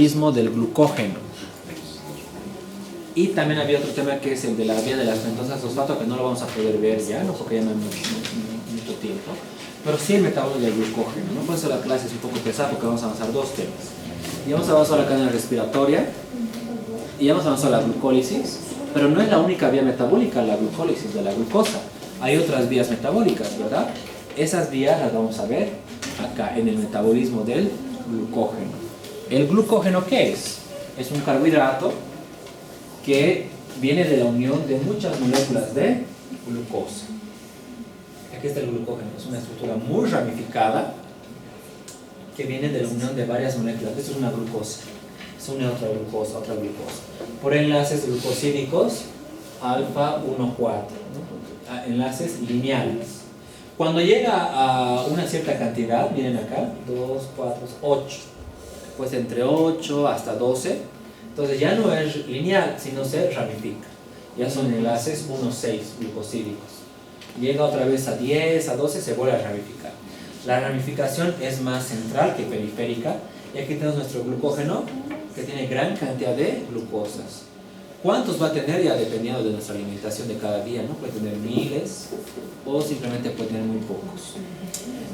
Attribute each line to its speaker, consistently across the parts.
Speaker 1: metabolismo del glucógeno. Y también había otro tema que es el de la vía de las pentosas fosfato, que no lo vamos a poder ver ya, ¿no? Porque ya no hay mucho tiempo. Pero sí el metabolismo del glucógeno, ¿no? Por eso la clase es un poco pesada, porque vamos a avanzar dos temas. Y vamos a avanzar la cadena respiratoria, y vamos a avanzar la glucólisis, pero no es la única vía metabólica la glucólisis de la glucosa. Hay otras vías metabólicas, ¿verdad? Esas vías las vamos a ver acá en el metabolismo del glucógeno. ¿El glucógeno qué es? Es un carbohidrato que viene de la unión de muchas moléculas de glucosa. Aquí está el glucógeno, es una estructura muy ramificada que viene de la unión de varias moléculas. Esto es una glucosa, se une a otra glucosa, por enlaces glucosídicos alfa 1,4, ¿no? Enlaces lineales. Cuando llega a una cierta cantidad, miren acá, 2, 4, 8, pues entre 8 hasta 12, entonces ya no es lineal, sino se ramifica. Ya son enlaces 1,6 glucosídicos. Llega otra vez a 10, a 12, se vuelve a ramificar. La ramificación es más central que periférica. Y aquí tenemos nuestro glucógeno, que tiene gran cantidad de glucosas. ¿Cuántos va a tener? Ya dependiendo de nuestra alimentación de cada día, ¿no? Puede tener miles o simplemente puede tener muy pocos.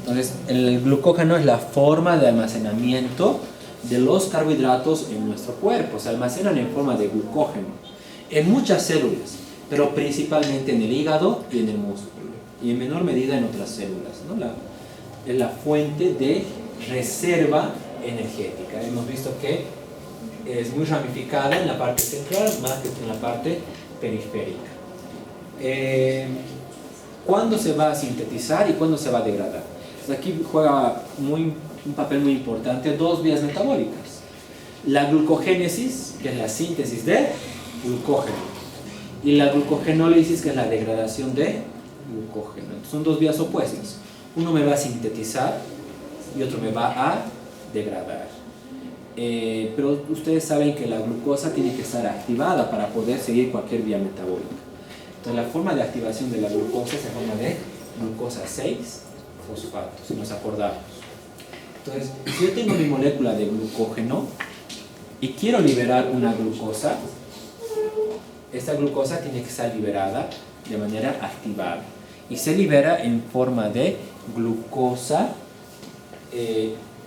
Speaker 1: Entonces, el glucógeno es la forma de almacenamiento de los carbohidratos en nuestro cuerpo. Se almacenan en forma de glucógeno en muchas células, pero principalmente en el hígado y en el músculo, y en menor medida en otras células, ¿no? Es la fuente de reserva energética. Hemos visto que es muy ramificada en la parte central más que en la parte periférica. ¿Cuándo se va a sintetizar y cuándo se va a degradar? Pues aquí juega un papel muy importante dos vías metabólicas: la glucogénesis, que es la síntesis de glucógeno, y la glucogenólisis, que es la degradación de glucógeno. Entonces, son dos vías opuestas. Uno me va a sintetizar y otro me va a degradar. Pero ustedes saben que la glucosa tiene que estar activada para poder seguir cualquier vía metabólica. Entonces, la forma de activación de la glucosa es en forma de glucosa 6-fosfato, si nos acordamos. Entonces, si yo tengo mi molécula de glucógeno y quiero liberar una glucosa, esta glucosa tiene que estar liberada de manera activada. Y se libera en forma de glucosa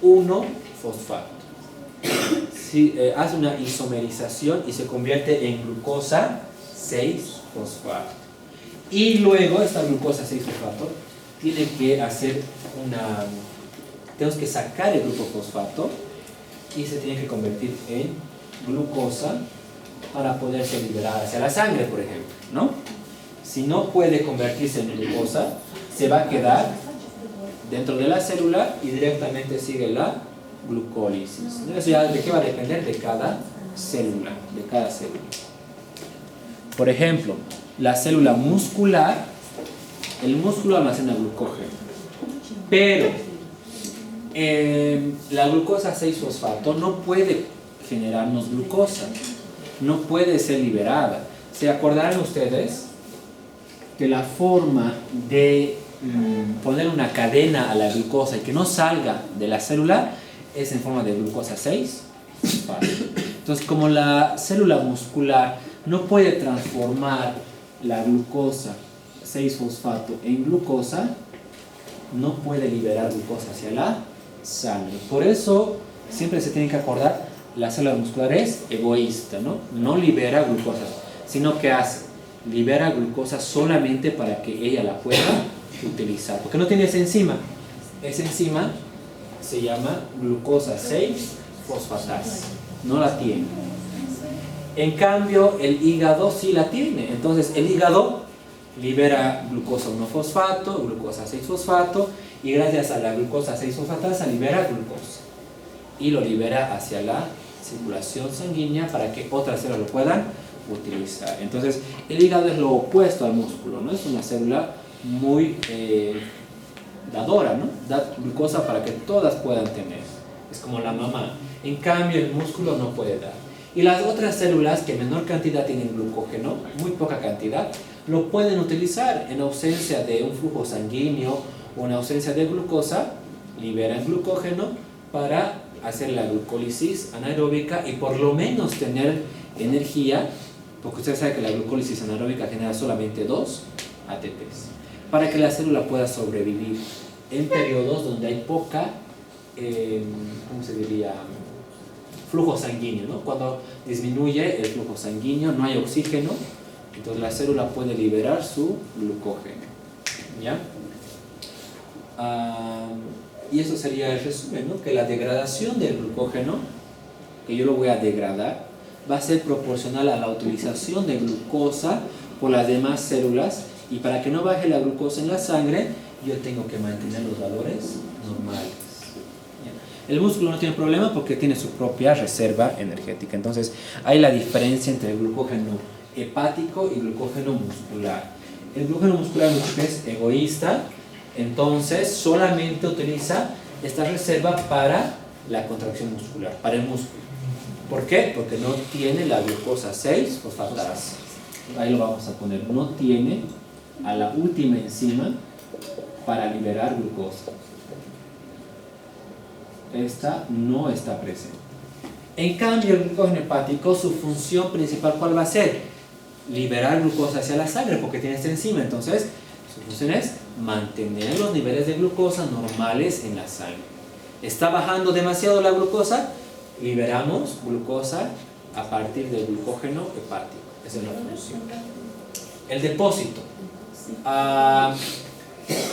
Speaker 1: 1-fosfato. Hace una isomerización y se convierte en glucosa 6-fosfato. Y luego esta glucosa 6-fosfato tiene que hacer tenemos que sacar el grupo fosfato y se tiene que convertir en glucosa para poder ser liberada hacia la sangre, por ejemplo, ¿no? Si no puede convertirse en glucosa, se va a quedar dentro de la célula y directamente sigue la glucólisis. Eso ya de qué va a depender de cada célula, Por ejemplo, la célula muscular, el músculo almacena glucógeno, pero la glucosa 6-fosfato no puede generarnos glucosa, no puede ser liberada. ¿Se acordarán ustedes que la forma de poner una cadena a la glucosa y que no salga de la célula es en forma de glucosa 6-fosfato? Entonces, como la célula muscular no puede transformar la glucosa 6-fosfato en glucosa, no puede liberar glucosa hacia la sangre. Por eso siempre se tiene que acordar, la célula muscular es egoísta, ¿no? No libera glucosa, sino que libera glucosa solamente para que ella la pueda utilizar, porque no tiene esa enzima. Esa enzima se llama glucosa 6-fosfatasa, no la tiene. En cambio, el hígado sí la tiene. Entonces, el hígado libera glucosa 1-fosfato, glucosa 6-fosfato, y gracias a la glucosa 6-fosfatasa libera glucosa y lo libera hacia la circulación sanguínea para que otras células lo puedan utilizar. Entonces, el hígado es lo opuesto al músculo, ¿no? Es una célula muy dadora, ¿no? Da glucosa para que todas puedan tener. Es como la mamá. En cambio, el músculo no puede dar. Y las otras células que en menor cantidad tienen glucógeno, muy poca cantidad, lo pueden utilizar en ausencia de un flujo sanguíneo o en ausencia de glucosa, liberan glucógeno para hacer la glucólisis anaeróbica y por lo menos tener energía, porque usted sabe que la glucólisis anaeróbica genera solamente 2 ATPs, para que la célula pueda sobrevivir en periodos donde hay poca, ¿cómo se diría? Flujo sanguíneo, ¿no? Cuando disminuye el flujo sanguíneo, no hay oxígeno, entonces la célula puede liberar su glucógeno, ¿ya? Y eso sería el resumen, ¿no? Que la degradación del glucógeno, que yo lo voy a degradar, va a ser proporcional a la utilización de glucosa por las demás células, y para que no baje la glucosa en la sangre, yo tengo que mantener los valores normales. El músculo no tiene problema porque tiene su propia reserva energética. Entonces, hay la diferencia entre el glucógeno hepático y glucógeno muscular. El glucógeno muscular es egoísta, entonces solamente utiliza esta reserva para la contracción muscular, para el músculo. ¿Por qué? Porque no tiene la glucosa 6-fosfatasa. Ahí lo vamos a poner. No tiene a la última enzima para liberar glucosa. Esta no está presente. En cambio, el glucógeno hepático, su función principal, ¿cuál va a ser? Liberar glucosa hacia la sangre, porque tiene esta enzima. Entonces, su función es mantener los niveles de glucosa normales en la sangre. Está bajando demasiado la glucosa, liberamos glucosa a partir del glucógeno hepático. Esa es la función. El depósito.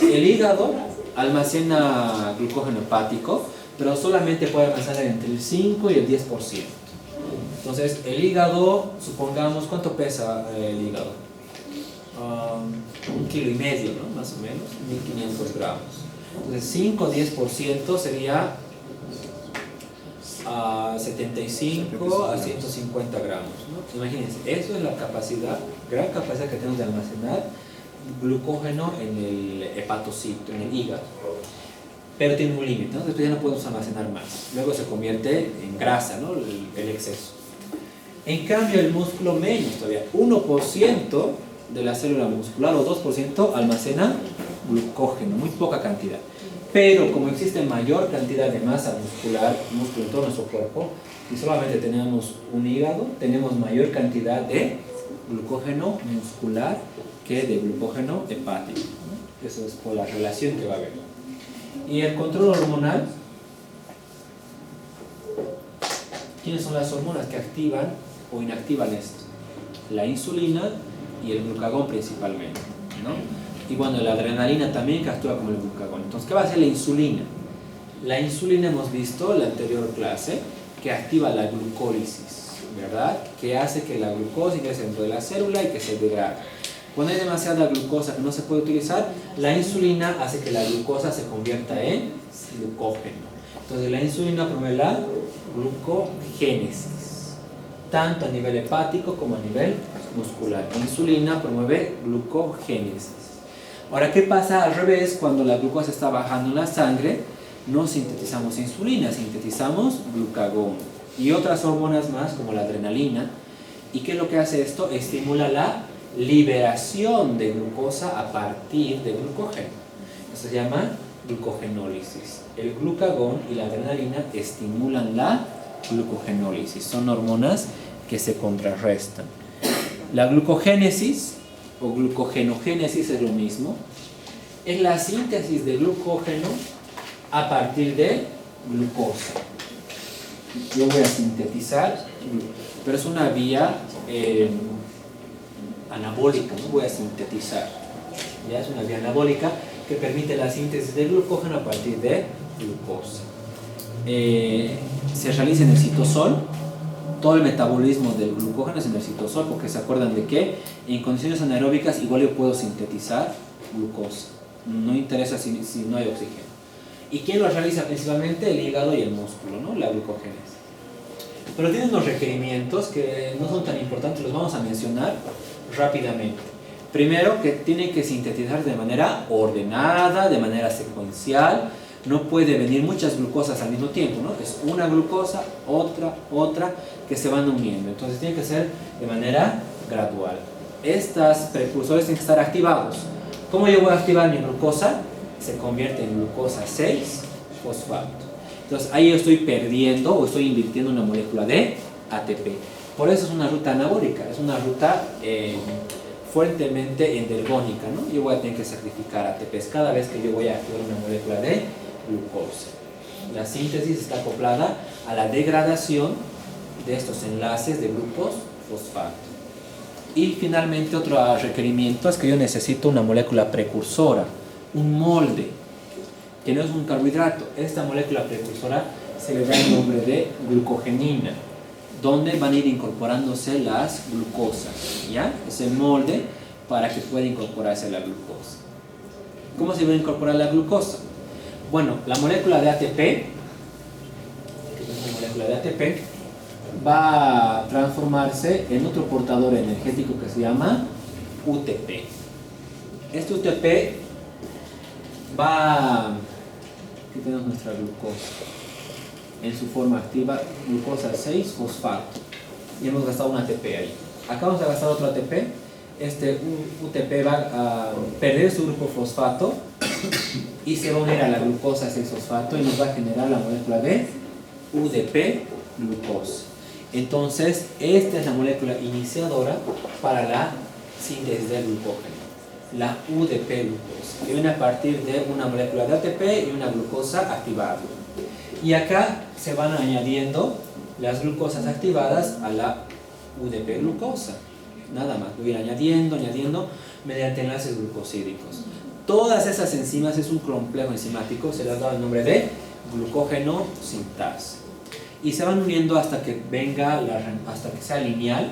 Speaker 1: El hígado almacena glucógeno hepático, pero solamente puede almacenar entre el 5 y el 10%. Entonces, el hígado, supongamos, ¿cuánto pesa el hígado? 1,5 kilos, ¿no? Más o menos, 1.500 gramos. Entonces, 5 o 10% sería 75 a 150 gramos, ¿no? Imagínense, eso es la capacidad, gran capacidad que tenemos de almacenar glucógeno en el hepatocito, en el hígado. Pero tiene un límite, ¿no? Después ya no podemos almacenar más. Luego se convierte en grasa, ¿no? El exceso. En cambio, el músculo menos todavía. 1% de la célula muscular o 2% almacena glucógeno, muy poca cantidad. Pero como existe mayor cantidad de masa muscular, músculo en todo nuestro cuerpo, y solamente tenemos un hígado, tenemos mayor cantidad de glucógeno muscular que de glucógeno hepático, ¿no? Eso es por la relación que va a haber. Y el control hormonal, ¿quiénes son las hormonas que activan o inactivan esto? La insulina y el glucagón principalmente, ¿no? Y bueno, la adrenalina también, que actúa como el glucagón. Entonces, ¿qué va a hacer la insulina? La insulina hemos visto en la anterior clase que activa la glucólisis, ¿verdad? Que hace que la glucosa ingrese dentro de la célula y que se degrade. Cuando hay demasiada glucosa que no se puede utilizar, la insulina hace que la glucosa se convierta en glucógeno. Entonces la insulina promueve la glucogénesis, tanto a nivel hepático como a nivel muscular. La insulina promueve glucogénesis. Ahora, ¿qué pasa al revés? Cuando la glucosa está bajando en la sangre, no sintetizamos insulina, sintetizamos glucagón y otras hormonas más como la adrenalina. ¿Y qué es lo que hace esto? Estimula la liberación de glucosa a partir de glucógeno. Eso se llama glucogenólisis. El glucagón y la adrenalina estimulan la glucogenólisis. Son hormonas que se contrarrestan. La glucogénesis o glucogenogénesis es lo mismo. Es la síntesis de glucógeno a partir de glucosa. Yo voy a sintetizar, pero es una vía anabólica, no voy a sintetizar. Ya es una vía anabólica que permite la síntesis de glucógeno a partir de glucosa. Se realiza en el citosol. Todo el metabolismo del glucógeno es en el citosol, porque se acuerdan de que en condiciones anaeróbicas igual yo puedo sintetizar glucosa. No interesa si no hay oxígeno. ¿Y quién lo realiza principalmente? El hígado y el músculo, ¿no? La glucogénesis. Pero tiene unos requerimientos que no son tan importantes, los vamos a mencionar rápidamente. Primero, que tiene que sintetizar de manera ordenada, de manera secuencial. No puede venir muchas glucosas al mismo tiempo, ¿no? Es una glucosa, otra, que se van uniendo. Entonces tiene que ser de manera gradual. Estos precursores tienen que estar activados. ¿Cómo yo voy a activar mi glucosa? Se convierte en glucosa 6-fosfato. Entonces ahí yo estoy perdiendo o estoy invirtiendo una molécula de ATP. Por eso es una ruta anabólica, es una ruta fuertemente endergónica, ¿no? Yo voy a tener que sacrificar ATPs cada vez que yo voy a activar una molécula de glucosa. La síntesis está acoplada a la degradación de estos enlaces de grupos fosfato. Y finalmente otro requerimiento es que yo necesito una molécula precursora, un molde, que no es un carbohidrato. Esta molécula precursora se le da el nombre de glucogenina, donde van a ir incorporándose las glucosas, ¿ya? Ese molde para que pueda incorporarse la glucosa. ¿Cómo se va a incorporar la glucosa? Bueno, la molécula de ATP, que es una molécula de ATP, va a transformarse en otro portador energético que se llama UTP. Este UTP va... Aquí tenemos nuestra glucosa. En su forma activa, glucosa 6-fosfato. Y hemos gastado un ATP ahí. Acá vamos a gastar otro ATP. Este UTP va a perder su grupo fosfato y se va a unir a la glucosa 6-fosfato y nos va a generar la molécula de UDP-glucosa. Entonces, esta es la molécula iniciadora para la síntesis del glucógeno, la UDP-glucosa, que viene a partir de una molécula de ATP y una glucosa activada. Y acá se van añadiendo las glucosas activadas a la UDP-glucosa. Nada más, voy a ir añadiendo mediante enlaces glucosídicos. Todas esas enzimas es un complejo enzimático, se les ha dado el nombre de glucógeno sintasa. Y se van uniendo hasta que venga, hasta que sea lineal,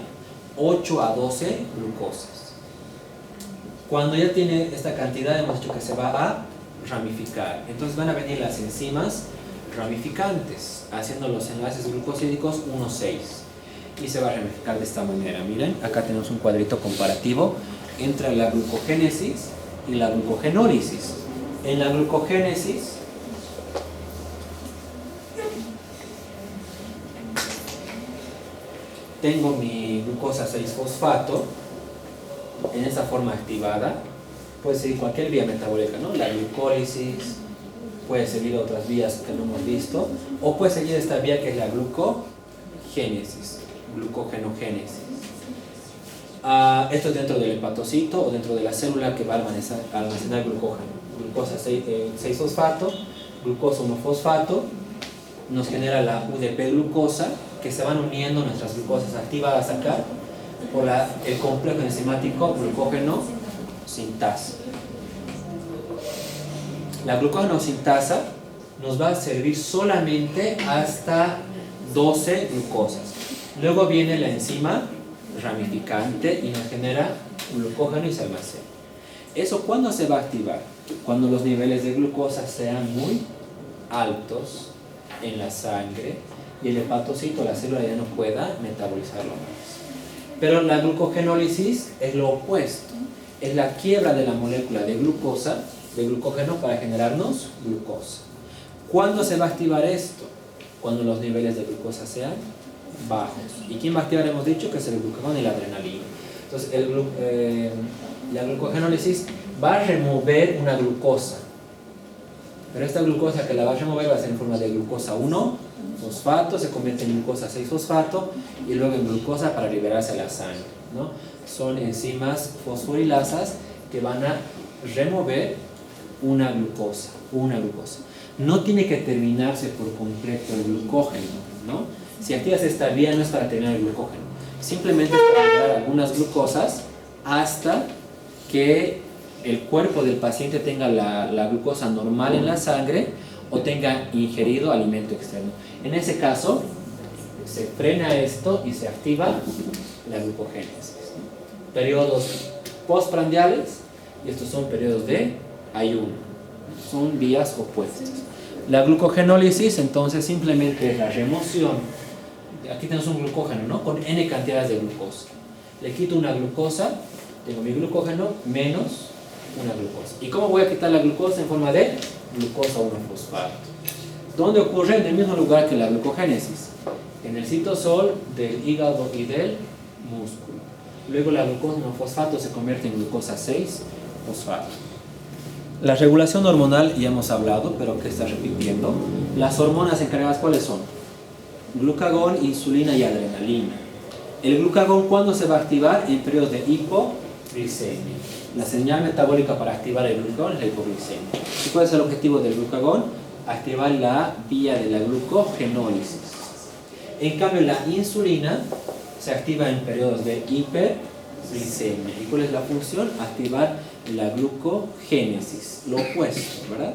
Speaker 1: 8 a 12 glucosas. Cuando ya tiene esta cantidad, hemos dicho que se va a ramificar. Entonces van a venir las enzimas ramificantes, haciendo los enlaces glucosídicos 1,6. Y se va a ramificar de esta manera. Miren, acá tenemos un cuadrito comparativo entre la glucogénesis y la glucogenólisis. En la glucogénesis tengo mi glucosa 6-fosfato en esta forma activada. Puede seguir cualquier vía metabólica, ¿no? La glucólisis, puede seguir otras vías que no hemos visto, o puede seguir esta vía que es la glucogénesis, glucogenogénesis. Esto es dentro del hepatocito o dentro de la célula que va a almacenar glucógeno. Glucosa 6-fosfato, glucosa 1-fosfato, nos genera la UDP-glucosa, que se van uniendo nuestras glucosas activadas acá por el complejo enzimático glucógeno sintasa. La glucógeno sintasa nos va a servir solamente hasta 12 glucosas. Luego viene la enzima ramificante y nos genera glucógeno y se almacena. ¿Eso cuándo se va a activar? Cuando los niveles de glucosa sean muy altos en la sangre y el hepatocito, la célula, ya no pueda metabolizarlo más. Pero la glucogenólisis es lo opuesto, es la quiebra de la molécula de glucosa, de glucógeno, para generarnos glucosa. ¿Cuándo se va a activar esto? Cuando los niveles de glucosa sean bajos. ¿Y quién va a activar? Hemos dicho que es el glucagón y la adrenalina. Entonces la glucogenólisis va a remover una glucosa, pero esta glucosa que la va a remover va a ser en forma de glucosa 1-fosfato, se convierte en glucosa 6-fosfato y luego en glucosa para liberarse a la sangre, ¿no? Son enzimas fosforilasas que van a remover una glucosa. No tiene que terminarse por completo el glucógeno, ¿no? Si activas esta vía no es para terminar el glucógeno, simplemente es para liberar algunas glucosas hasta que el cuerpo del paciente tenga la glucosa normal en la sangre o tenga ingerido alimento externo. En ese caso, se frena esto y se activa la glucogénesis. Periodos postprandiales, y estos son periodos de ayuno. Son vías opuestas. La glucogenólisis, entonces, simplemente es la remoción. Aquí tenemos un glucógeno, ¿no? Con N cantidades de glucosa. Le quito una glucosa, tengo mi glucógeno menos una glucosa. ¿Y cómo voy a quitar la glucosa? En forma de glucosa 1-fosfato. ¿Dónde ocurre? En el mismo lugar que la glucogénesis, en el citosol del hígado y del músculo. Luego la glucosa 1-fosfato se convierte en glucosa 6-fosfato. La regulación hormonal ya hemos hablado, pero que está repitiendo. Las hormonas encargadas, ¿cuáles son? Glucagón, insulina y adrenalina. El glucagón, ¿cuándo se va a activar? En periodos de hipoglicemia. La señal metabólica para activar el glucagón es la hipoglicemia. ¿Y cuál es el objetivo del glucagón? Activar la vía de la glucogenólisis. En cambio, la insulina se activa en periodos de hiperglicemia. ¿Y cuál es la función? Activar la glucogénesis. Lo opuesto, ¿verdad?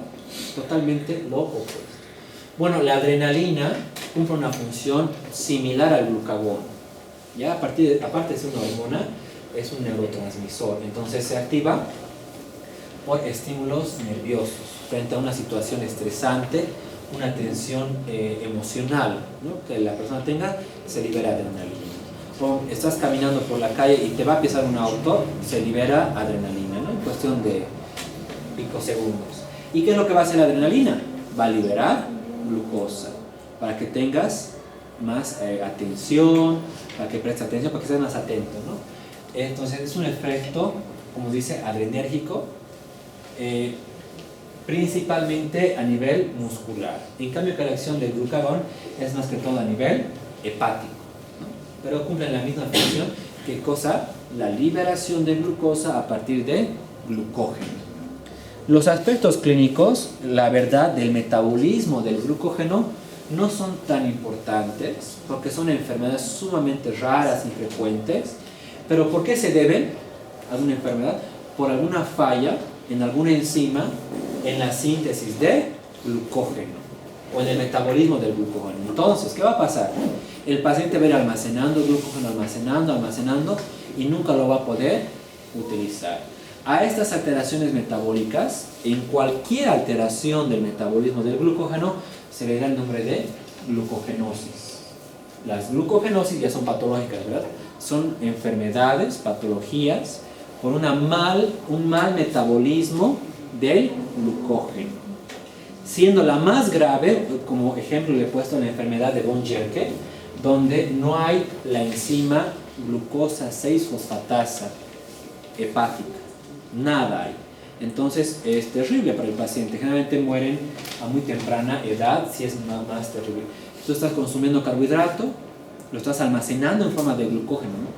Speaker 1: Totalmente lo opuesto. Bueno, la adrenalina cumple una función similar al glucagón. Ya aparte de ser una hormona, es un neurotransmisor. Entonces se activa por estímulos nerviosos frente a una situación estresante, una tensión emocional, ¿no? Que la persona tenga, se libera adrenalina. O estás caminando por la calle y te va a pisar un auto, se libera adrenalina, ¿no? En cuestión de picosegundos. ¿Y qué es lo que va a hacer la adrenalina? Va a liberar glucosa para que tengas más atención, para que prestes atención, para que estés más atento, ¿no? Entonces es un efecto, como dice, adrenérgico, principalmente a nivel muscular. En cambio que la acción del glucagón es más que todo a nivel hepático, ¿no? Pero cumplen la misma función. ¿Qué cosa? La liberación de glucosa a partir de glucógeno. Los aspectos clínicos, la verdad, del metabolismo del glucógeno no son tan importantes porque son enfermedades sumamente raras y frecuentes. ¿Pero por qué se deben a una enfermedad? Por alguna falla en alguna enzima en la síntesis de glucógeno o en el metabolismo del glucógeno. Entonces, ¿qué va a pasar? El paciente va a ir almacenando glucógeno, almacenando y nunca lo va a poder utilizar. A estas alteraciones metabólicas, en cualquier alteración del metabolismo del glucógeno, se le da el nombre de glucogenosis. Las glucogenosis ya son patológicas, ¿verdad? Son enfermedades, patologías, por un mal metabolismo del glucógeno. Siendo la más grave, como ejemplo le he puesto la enfermedad de von Gerke, donde no hay la enzima glucosa 6-fosfatasa hepática. Nada hay. Entonces es terrible para el paciente. Generalmente mueren a muy temprana edad, si es más terrible. Tú estás consumiendo carbohidrato, lo estás almacenando en forma de glucógeno, ¿no?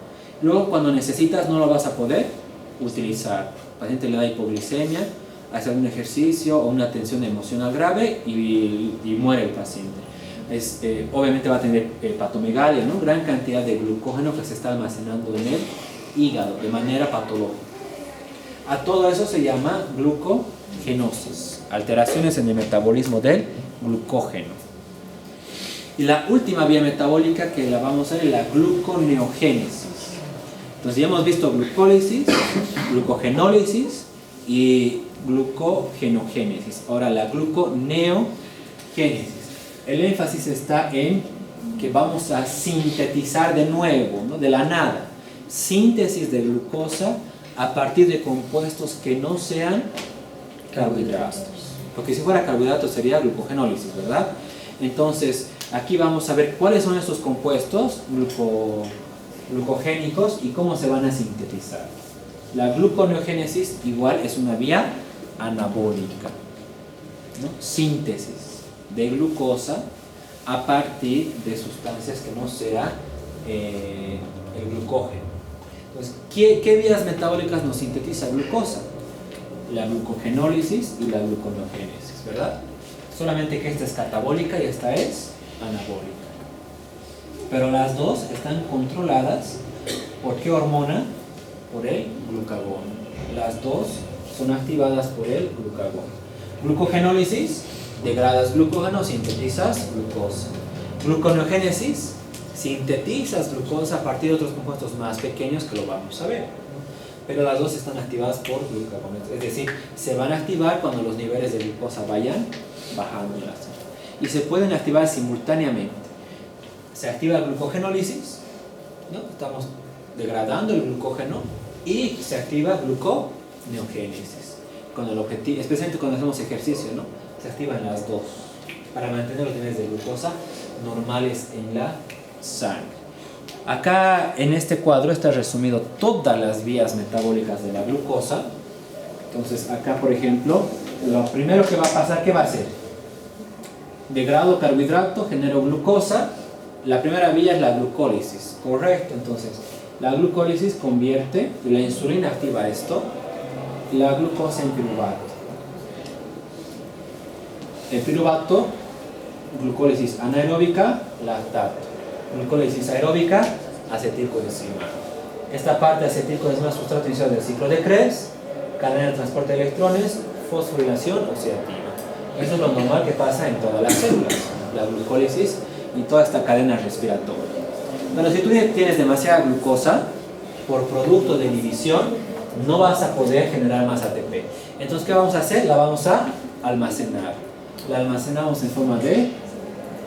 Speaker 1: Luego cuando necesitas no lo vas a poder utilizar. El paciente le da hipoglicemia, hace algún ejercicio o una tensión emocional grave y muere el paciente. Obviamente va a tener hepatomegalia, ¿no? Gran cantidad de glucógeno que se está almacenando en el hígado de manera patológica. A todo eso se llama glucogenosis, alteraciones en el metabolismo del glucógeno. Y la última vía metabólica que la vamos a ver es la gluconeogénesis. Entonces ya hemos visto glucólisis, glucogenólisis y glucogenogénesis. Ahora la gluconeogénesis. El énfasis está en que vamos a sintetizar de nuevo, ¿no? De la nada. Síntesis de glucosa a partir de compuestos que no sean carbohidratos. Porque si fuera carbohidratos sería glucogenólisis, ¿verdad? Entonces, aquí vamos a ver cuáles son esos compuestos glucogénicos y cómo se van a sintetizar. La gluconeogénesis igual es una vía anabólica, ¿no? Síntesis de glucosa a partir de sustancias que no sea el glucógeno. Entonces, ¿qué vías metabólicas nos sintetiza glucosa? La glucogenólisis y la gluconeogénesis, ¿verdad? Solamente que esta es catabólica y esta es anabólica. Pero las dos están controladas ¿por qué hormona? Por el glucagón. Las dos son activadas por el glucagón. Glucogenólisis, degradas glucógeno, sintetizas glucosa. Gluconeogénesis, sintetizas glucosa a partir de otros compuestos más pequeños que lo vamos a ver. Pero las dos están activadas por glucagón. Es decir, se van a activar cuando los niveles de glucosa vayan bajando en la sangre. Y se pueden activar simultáneamente. Se activa la glucogenólisis, ¿no? Estamos degradando el glucógeno, y se activa gluconeogénesis. Con el objetivo, especialmente cuando hacemos ejercicio, ¿no? Se activan las dos para mantener los niveles de glucosa normales en la sangre. Acá en este cuadro está resumido todas las vías metabólicas de la glucosa. Entonces acá, por ejemplo, lo primero que va a pasar, ¿qué va a hacer? Degrado carbohidrato, genero glucosa. La primera vía es la glucólisis, correcto. Entonces, la glucólisis convierte, la insulina activa esto, la glucosa en piruvato. El piruvato, glucólisis anaeróbica, lactato. Glucólisis aeróbica, acetilcoenzima. Esta parte de acetilcoenzima, sustrato inicial del ciclo de Krebs, cadena de transporte de electrones, fosforilación oxidativa. Eso es lo normal que pasa en todas las células, la glucólisis y toda esta cadena respiratoria. Pero si tú tienes demasiada glucosa, por producto de división, no vas a poder generar más ATP. Entonces, ¿qué vamos a hacer? La vamos a almacenar. La almacenamos en forma de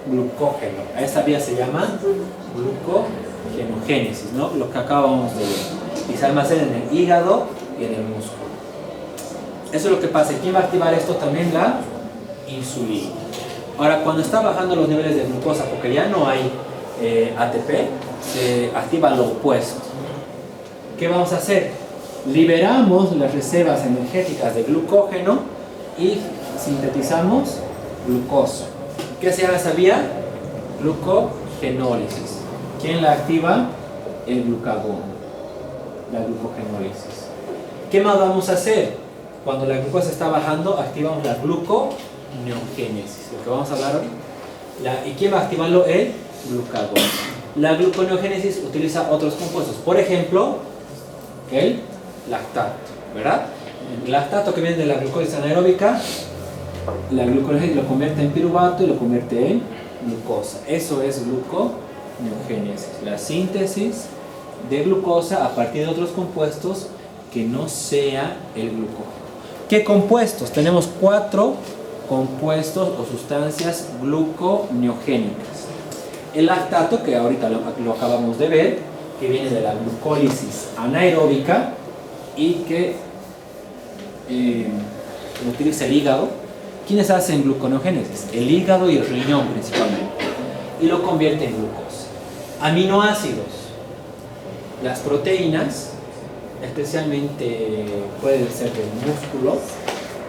Speaker 1: glucógeno. A esta vía se llama glucogenogénesis, ¿no? Lo que acabamos de ver. Y se almacena en el hígado y en el músculo. Eso es lo que pasa. ¿Quién va a activar esto? También la insulina. Ahora, cuando está bajando los niveles de glucosa, porque ya no hay ATP, se activa lo opuesto. ¿Qué vamos a hacer? Liberamos las reservas energéticas de glucógeno y sintetizamos glucosa. ¿Qué se llama esa vía? Glucogenólisis. ¿Quién la activa? El glucagón. La glucogenólisis. ¿Qué más vamos a hacer? Cuando la glucosa está bajando, activamos la gluconeogénesis, lo que vamos a hablar hoy. ¿Y quién va a activarlo? El glucagón. La gluconeogénesis utiliza otros compuestos, por ejemplo, el lactato, ¿verdad? El lactato que viene de la glucólisis anaeróbica, la gluconeogénesis lo convierte en piruvato y lo convierte en glucosa. Eso es gluconeogénesis, la síntesis de glucosa a partir de otros compuestos que no sea el glucógeno. ¿Qué compuestos? Tenemos 4 compuestos o sustancias gluconeogénicas. El lactato, que ahorita lo acabamos de ver, que viene de la glucólisis anaeróbica y que utiliza el hígado. ¿Quiénes hacen gluconeogénesis? El hígado y el riñón principalmente. Y lo convierte en glucosa. Aminoácidos. Las proteínas, especialmente puede ser del músculo.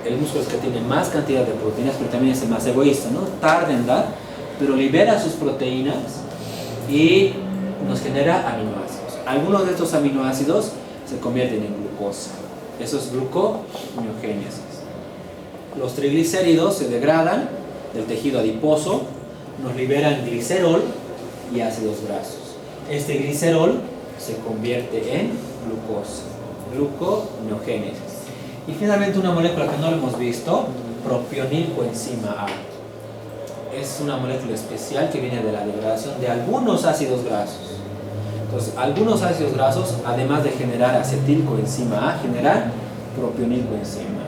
Speaker 1: El músculo es que tiene más cantidad de proteínas, pero también es el más egoísta, ¿no? Tarda en dar, pero libera sus proteínas y nos genera aminoácidos. Algunos de estos aminoácidos se convierten en glucosa. Eso es gluconeogénesis. Los triglicéridos se degradan del tejido adiposo, nos liberan glicerol y ácidos grasos. Este glicerol se convierte en glucosa, gluconeogénesis. Y finalmente una molécula que no lo hemos visto, propionilcoenzima A. Es una molécula especial que viene de la degradación de algunos ácidos grasos. Entonces, algunos ácidos grasos, además de generar acetilcoenzima A, generan propionilcoenzima.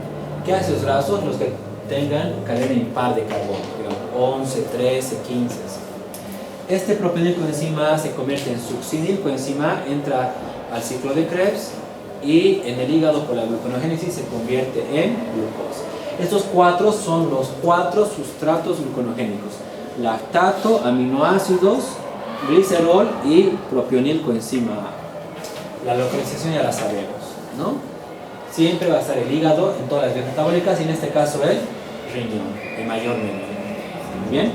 Speaker 1: ¿Qué ácidos grasos? Los que tengan cadena impar de carbono, digamos 11, 13, 15. Este propionilcoenzima A se convierte en succinilcoenzima A, entra al ciclo de Krebs y en el hígado por la gluconeogénesis se convierte en glucosa. Estos 4 son los 4 sustratos gluconogénicos: lactato, aminoácidos, glicerol y propionilcoenzima A. La localización ya la sabemos, ¿no? Siempre va a estar el hígado en todas las vías metabólicas y en este caso el riñón, en mayor medida. Bien.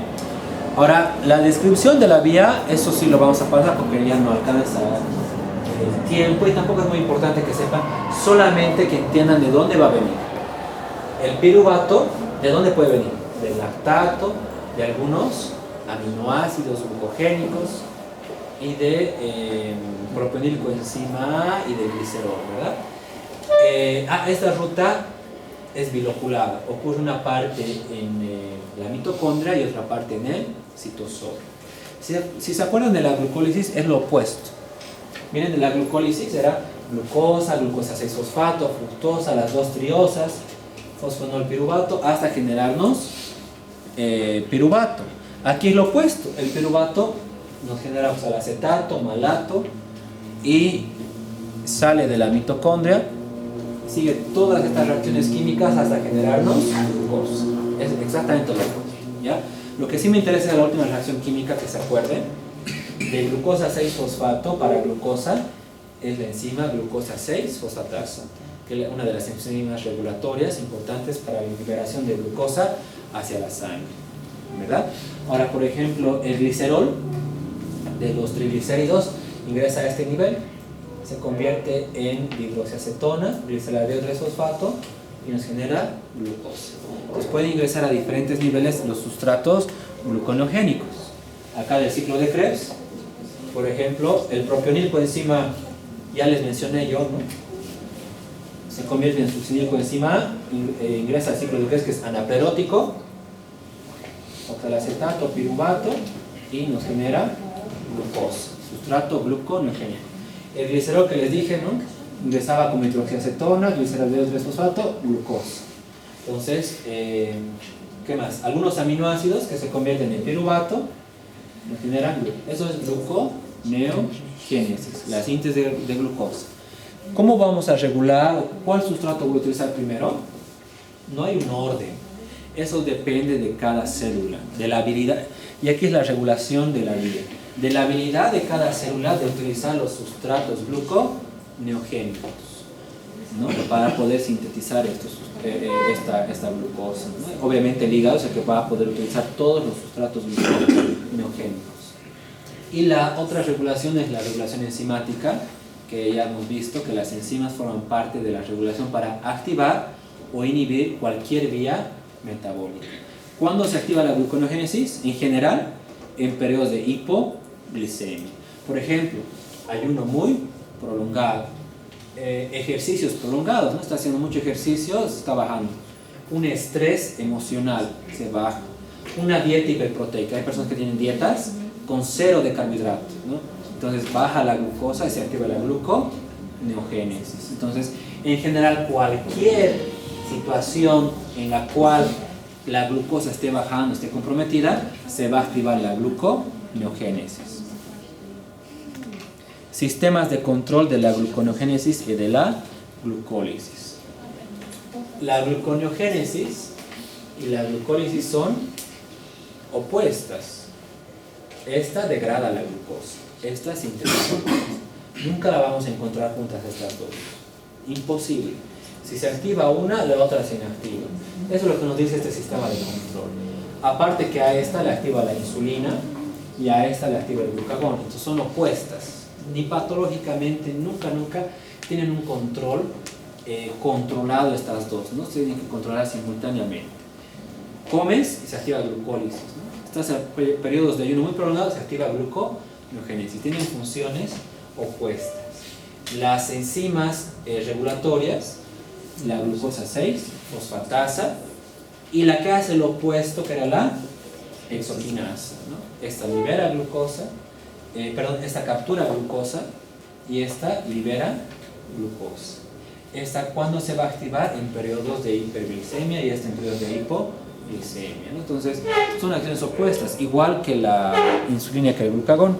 Speaker 1: Ahora, la descripción de la vía, eso sí lo vamos a pasar porque ya no alcanza el tiempo y tampoco es muy importante que sepan, solamente que entiendan de dónde va a venir. El piruvato, ¿de dónde puede venir? Del lactato, de algunos aminoácidos glucogénicos y de propionilcoenzima A y de glicerol, ¿verdad? Esta ruta es biloculada, ocurre una parte en la mitocondria y otra parte en el citosol. Si se acuerdan de la glucólisis, es lo opuesto. Miren, de la glucólisis era glucosa, glucosa 6-fosfato, fructosa, las 2 triosas, fosfonolpiruvato, hasta generarnos piruvato. Aquí es lo opuesto, el piruvato nos genera el acetato, malato y sale de la mitocondria, sigue todas estas reacciones químicas hasta generarnos glucosa. Es exactamente lo mismo, ¿ya? Lo que sí me interesa es la última reacción química, que se acuerden, de glucosa 6-fosfato para glucosa es la enzima glucosa 6-fosfatasa, que es una de las enzimas regulatorias importantes para la liberación de glucosa hacia la sangre, ¿verdad? Ahora, por ejemplo, el glicerol de los triglicéridos ingresa a este nivel, se convierte en dihidroxiacetona, gliceraldehído 3-fosfato, y nos genera glucosa. Entonces pueden ingresar a diferentes niveles los sustratos gluconeogénicos. Acá del ciclo de Krebs, por ejemplo, el propionil coenzima, ya les mencioné yo, ¿no? Se convierte en succinilcoenzima A, ingresa al ciclo de Krebs, que es anaplerótico, oxalacetato, piruvato, y nos genera glucosa, sustrato gluconeogénico. El glicerol que les dije, ¿no? Ingresaba como hidroxiacetona, gliceraldehído 3-fosfato, glucosa. Entonces, ¿qué más? Algunos aminoácidos que se convierten en piruvato nos generan glucosa. Eso es gluconeogénesis, la síntesis de glucosa. ¿Cómo vamos a regular? ¿Cuál sustrato voy a utilizar primero? No hay un orden. Eso depende de cada célula, de la habilidad. Y aquí es la regulación de la vida. De la habilidad de cada célula de utilizar los sustratos gluconeogénicos, ¿no? Para poder sintetizar esta glucosa, ¿no? Obviamente el hígado es el que va a poder utilizar todos los sustratos gluconeogénicos. Y la otra regulación es la regulación enzimática, que ya hemos visto que las enzimas forman parte de la regulación para activar o inhibir cualquier vía metabólica. ¿Cuándo se activa la gluconeogénesis? En general, en periodos de hipoglicemia. Por ejemplo, ayuno muy prolongado, ejercicios prolongados, ¿no? Está haciendo mucho ejercicio, se está bajando. Un estrés emocional, se baja. Una dieta hiperproteica, hay personas que tienen dietas con 0 de carbohidratos, ¿no? Entonces baja la glucosa y se activa la gluconeogénesis. Entonces, en general, cualquier situación en la cual la glucosa esté bajando, esté comprometida, se va a activar la gluconeogénesis. Sistemas de control de la gluconeogénesis y de la glucólisis. La gluconeogénesis y la glucólisis son opuestas. Esta degrada la glucosa, esta sintetiza. Nunca la vamos a encontrar juntas estas dos. Imposible. Si se activa una, la otra se inactiva. Eso es lo que nos dice este sistema de control. Aparte que a esta le activa la insulina y a esta le activa el glucagón. Entonces son opuestas. Ni patológicamente, nunca tienen un control controlado estas dos, ¿no? Se tienen que controlar simultáneamente. Comes y se activa la glucólisis, ¿no? Estás en periodos de ayuno muy prolongados, se activa la gluconeogénesis. Tienen funciones opuestas. Las enzimas regulatorias, la glucosa 6-fosfatasa, y la que hace lo opuesto, que era la exogenasa, ¿no? Esta libera glucosa, esta captura glucosa y esta libera glucosa. Esta, ¿cuándo se va a activar? En periodos de hiperglicemia y esta en periodos de hipoglicemia, ¿no? Entonces, son acciones opuestas, igual que la insulina y que el glucagón.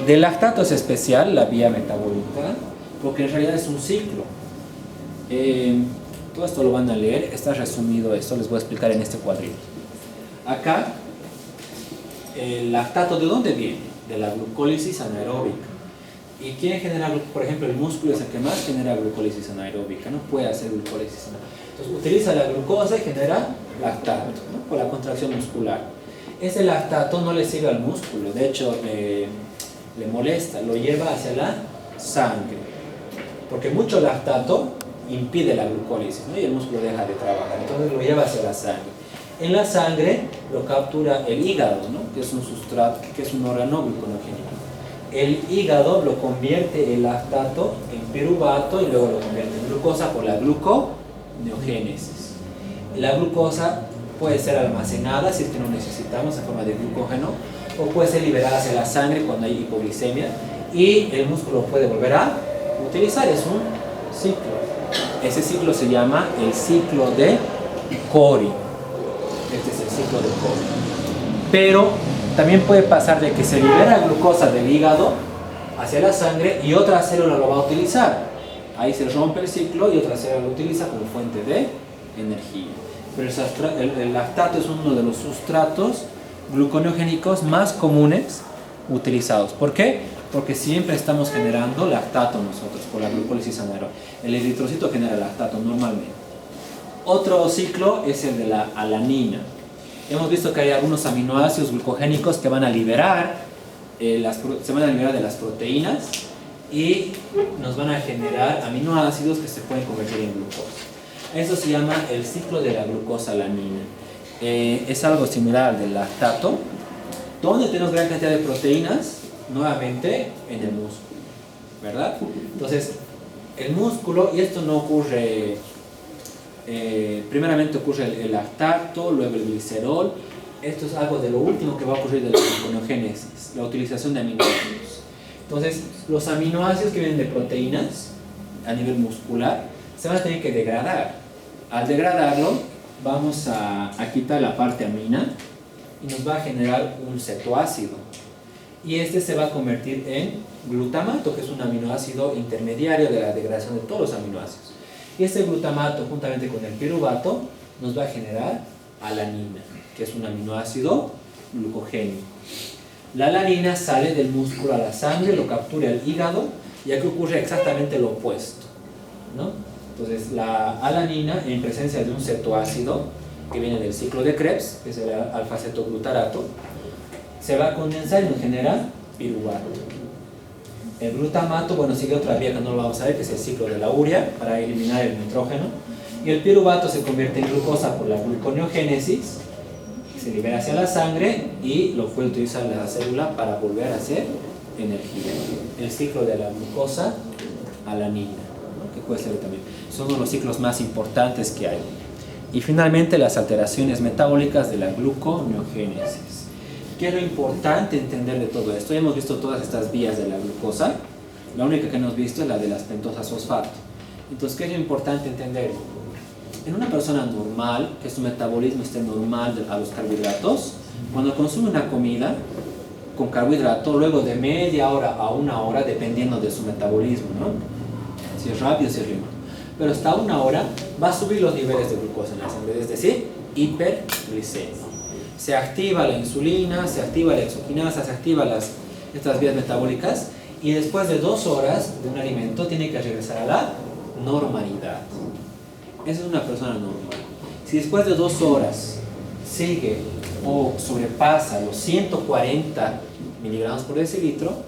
Speaker 1: Del lactato es especial la vía metabólica, porque en realidad es un ciclo. Todo esto lo van a leer, está resumido esto, les voy a explicar en este cuadrito. Acá, el lactato, ¿de dónde viene? De la glucólisis anaeróbica. ¿Y quién genera? Por ejemplo, el músculo es el que más genera glucólisis anaeróbica, no puede hacer glucólisis anaeróbica. Entonces utiliza la glucosa y genera lactato, ¿no? Por la contracción muscular. Ese lactato no le sirve al músculo, de hecho le molesta, lo lleva hacia la sangre, porque mucho lactato impide la glucólisis, ¿no? Y el músculo deja de trabajar, entonces lo lleva hacia la sangre. En la sangre lo captura el hígado, ¿no? Que es un sustrato, que es un órgano gluconeogénico. El hígado lo convierte el lactato en piruvato y luego lo convierte en glucosa por la gluconeogénesis. La glucosa puede ser almacenada si es que no necesitamos en forma de glucógeno, o puede ser liberada hacia la sangre cuando hay hipoglicemia y el músculo puede volver a utilizar. Es un ciclo. Ese ciclo se llama el ciclo de Cori. Este es el ciclo de Cori. Pero también puede pasar de que se libera glucosa del hígado hacia la sangre y otra célula lo va a utilizar. Ahí se rompe el ciclo y otra célula lo utiliza como fuente de energía. Pero el lactato es uno de los sustratos gluconeogénicos más comunes utilizados. ¿Por qué? porque siempre estamos generando lactato nosotros por la glucólisis anaeróbica. El eritrocito genera lactato normalmente. Otro ciclo es el de la alanina. Hemos visto que hay algunos aminoácidos glucogénicos que van a liberar, se van a liberar de las proteínas y nos van a generar aminoácidos que se pueden convertir en glucosa. Eso se llama el ciclo de la glucosa-alanina. Es algo similar al del lactato, donde tenemos gran cantidad de proteínas, nuevamente en el músculo, ¿verdad? Entonces, el músculo, y esto no ocurre, primeramente ocurre el lactato, luego el glicerol. Esto es algo de lo último que va a ocurrir de la gluconeogénesis, la utilización de aminoácidos. Entonces, los aminoácidos que vienen de proteínas a nivel muscular se van a tener que degradar. Al degradarlo, vamos a quitar la parte amina y nos va a generar un cetoácido. Y este se va a convertir en glutamato, que es un aminoácido intermediario de la degradación de todos los aminoácidos. Y este glutamato, juntamente con el piruvato, nos va a generar alanina, que es un aminoácido glucogénico. La alanina sale del músculo a la sangre, lo captura el hígado, y aquí ocurre exactamente lo opuesto, ¿no? Entonces, la alanina, en presencia de un cetoácido que viene del ciclo de Krebs, que es el alfa-cetoglutarato, se va a condensar y nos genera piruvato. El glutamato, bueno, sigue otra vía que no lo vamos a ver, que es el ciclo de la urea, para eliminar el nitrógeno. Y el piruvato se convierte en glucosa por la gluconeogénesis, se libera hacia la sangre y lo puede utilizar la célula para volver a hacer energía. El ciclo de la glucosa alanina, ¿no? Que puede ser también. Son uno de los ciclos más importantes que hay. Y finalmente las alteraciones metabólicas de la gluconeogénesis. ¿Qué es lo importante entender de todo esto? Ya hemos visto todas estas vías de la glucosa. La única que no hemos visto es la de las pentosas fosfato. Entonces, ¿qué es lo importante entender? En una persona normal, que su metabolismo esté normal a los carbohidratos, cuando consume una comida con carbohidrato, luego de media hora a una hora, dependiendo de su metabolismo, ¿no? Si es rápido, si es lento. Pero hasta una hora va a subir los niveles de glucosa en la sangre, es decir, hiperglicemia. Se activa la insulina, se activa la exoquinasa, se activan estas vías metabólicas y después de 2 horas de un alimento tiene que regresar a la normalidad. Esa es una persona normal. Si después de 2 horas sigue o sobrepasa los 140 miligramos por decilitro,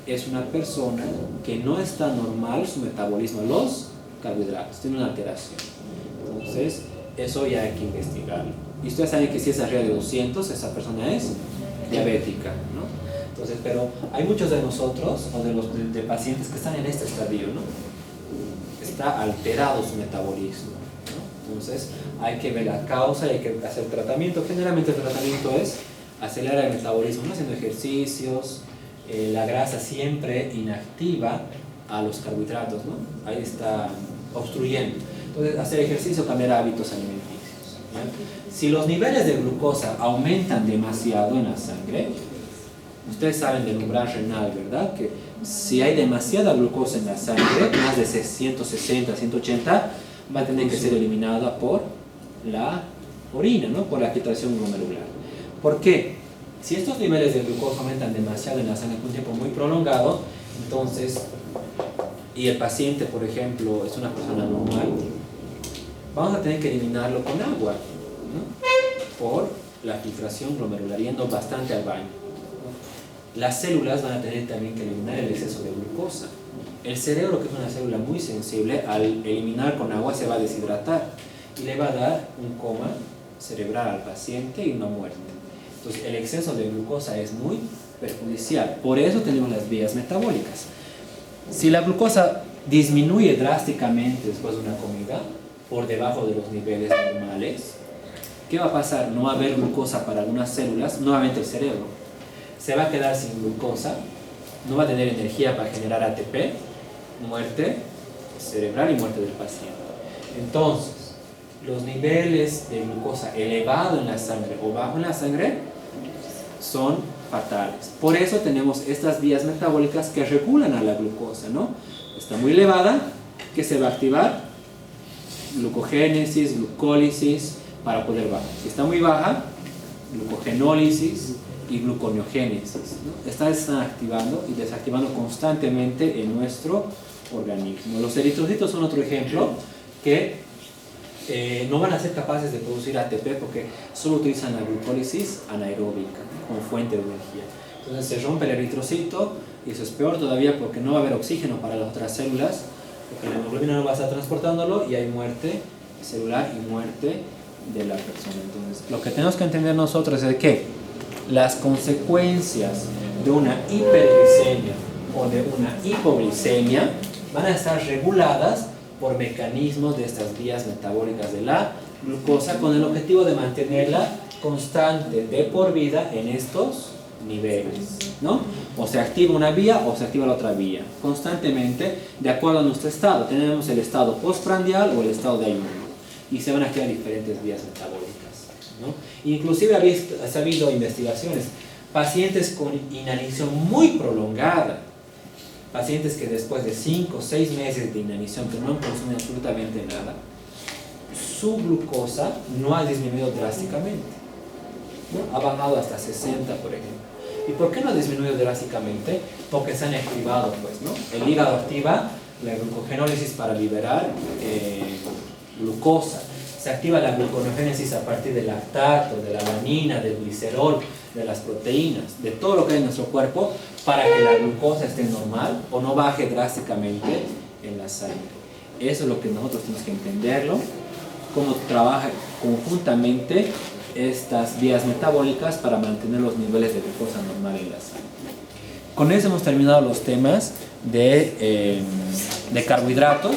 Speaker 1: es una persona que no está normal su metabolismo a los carbohidratos, tiene una alteración. Entonces, eso ya hay que investigarlo. Y ustedes saben que si es arriba de 200, esa persona es diabética, ¿no? Entonces, pero hay muchos de nosotros, o de pacientes que están en este estadio, ¿no? Está alterado su metabolismo, ¿no? Entonces, hay que ver la causa y hay que hacer tratamiento. Generalmente el tratamiento es acelerar el metabolismo, ¿no? Haciendo ejercicios, la grasa siempre inactiva a los carbohidratos, ¿no? Ahí está obstruyendo. Entonces, hacer ejercicio, cambiar hábitos alimenticios. Si los niveles de glucosa aumentan demasiado en la sangre, ustedes saben del umbral renal, ¿verdad? Que si hay demasiada glucosa en la sangre, más de 160, 180, va a tener que ser eliminada por la orina, ¿no? Por la filtración glomerular. ¿Por qué? Si estos niveles de glucosa aumentan demasiado en la sangre por un tiempo muy prolongado, entonces, y el paciente, por ejemplo, es una persona normal, vamos a tener que eliminarlo con agua, ¿no? Por la filtración glomerular, yendo bastante al baño. Las células van a tener también que eliminar el exceso de glucosa. El cerebro, que es una célula muy sensible, al eliminar con agua se va a deshidratar y le va a dar un coma cerebral al paciente y una muerte. Entonces, el exceso de glucosa es muy perjudicial. Por eso tenemos las vías metabólicas. Si la glucosa disminuye drásticamente después de una comida, por debajo de los niveles normales, ¿qué va a pasar? No va a haber glucosa para algunas células, nuevamente el cerebro se va a quedar sin glucosa, no va a tener energía para generar ATP, muerte cerebral y muerte del paciente. Entonces, los niveles de glucosa elevado en la sangre o bajo en la sangre son fatales. Por eso tenemos estas vías metabólicas que regulan a la glucosa, ¿no? Está muy elevada, ¿qué se va a activar? Glucogénesis, glucólisis, para poder bajar. Si está muy baja, glucogenólisis y gluconeogénesis, ¿no? Estas están activando y desactivando constantemente en nuestro organismo. Los eritrocitos son otro ejemplo que no van a ser capaces de producir ATP porque solo utilizan la glucólisis anaeróbica como fuente de energía. Entonces se rompe el eritrocito y eso es peor todavía porque no va a haber oxígeno para las otras células, porque la hemoglobina no va a estar transportándolo y hay muerte celular y muerte de la persona. Entonces, lo que tenemos que entender nosotros es que las consecuencias de una hiperglicemia o de una hipoglicemia van a estar reguladas por mecanismos de estas vías metabólicas de la glucosa con el objetivo de mantenerla constante de por vida en estos niveles, ¿no? O se activa una vía o se activa la otra vía constantemente de acuerdo a nuestro estado. Tenemos el estado postprandial o el estado de ayuno y se van a activar diferentes vías metabólicas, ¿no? Inclusive ha habido investigaciones, pacientes con inanición muy prolongada, pacientes que después de 5 o 6 meses de inanición que no han consumido absolutamente nada, su glucosa no ha disminuido drásticamente, ¿no? Ha bajado hasta 60, por ejemplo. ¿Y por qué no ha disminuido drásticamente? Porque se han activado, pues, ¿no? El hígado activa la glucogenólisis para liberar glucosa. Se activa la gluconeogénesis a partir del lactato, de la alanina, del glicerol, de las proteínas, de todo lo que hay en nuestro cuerpo para que la glucosa esté normal o no baje drásticamente en la sangre. Eso es lo que nosotros tenemos que entenderlo, cómo trabajan conjuntamente estas vías metabólicas para mantener los niveles de glucosa normal en la sangre. Con eso hemos terminado los temas de carbohidratos.